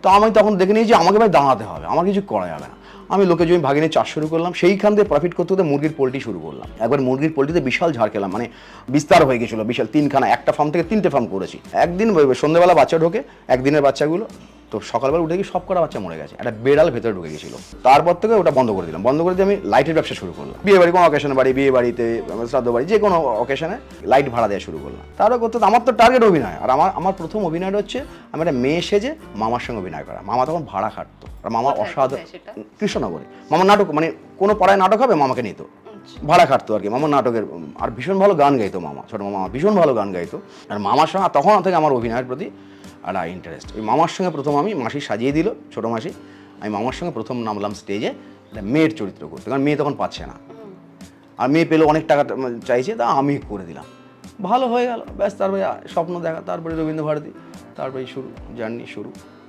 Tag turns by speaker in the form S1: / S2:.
S1: তো আমি তখন দেখে নিয়েছি আমাকে ভাই দাঁড়াতে হবে, আমার কিছু করা যাবে না। আমি লোকে জমি ভাগিয়ে চাষ শুরু করলাম, সেইখান থেকে প্রফিট করতে করতে মুরগির পোল্ট্রি শুরু করলাম। একবার মুরগির পোল্ট্রিতে বিশাল ঝাড় খেলাম, মানে বিস্তার হয়ে গেছিলো, বিশাল 3খানা, একটা ফার্ম থেকে 3টে ফার্ম করেছি। একদিন সন্ধ্যেবেলা বাচ্চা ঢোকে, একদিনের বাচ্চাগুলো, তো সকালবেলা উঠে গিয়ে সব কটা বাচ্চা মরে গেছে, একটা বেড়াল ভেতরে ঢুকে গেছিলো। তারপর থেকে ওটা বন্ধ করে দিলাম, বন্ধ করে দিয়ে আমি লাইটের ব্যবসা শুরু করলাম। বিয়ে বাড়ি, কোনো অকেশন বাড়ি, বিয়ে বাড়িতে, শ্রাদ্ধ বাড়ি, যে কোনো অকেশনে লাইট ভাড়া দেওয়া শুরু করলাম। তারও করতে আমার তো টার্গেট অভিনয়, আর আমার প্রথম অভিনয়টা হচ্ছে আমি একটা মেয়ে সেজে মামার সঙ্গে অভিনয় করা। মামা তখন ভাড়া খাটতো, আর মামা অসাধারণ, কৃষ্ণনগরে। মামার নাটক, মানে কোনো পাড়ায় নাটক হবে মামাকে নিত, ভাড়া খাটতো আর কি। মামার নাটকের, আর ভীষণ ভালো গান গাইতো মামা, ছোটো মামা ভীষণ ভালো গান গাইতো। আর মামার সঙ্গে তখন থেকে আমার অভিনয়ের প্রতি একটা ইন্টারেস্ট। ওই মামার সঙ্গে প্রথম আমি, মাসি সাজিয়ে দিল, ছোটো মাসি, আমি মামার সঙ্গে প্রথম নামলাম স্টেজে একটা মেয়ের চরিত্র করতে, কারণ মেয়ে তখন পাচ্ছে না, আর মেয়ে পেলেও অনেক টাকা চাইছে, তা আমি করে দিলাম, ভালো হয়ে গেল ব্যাস। তারপরে স্বপ্ন দেখা, তারপরে রবীন্দ্র ভারতী, তারপরে শুরু, জার্নি শুরু।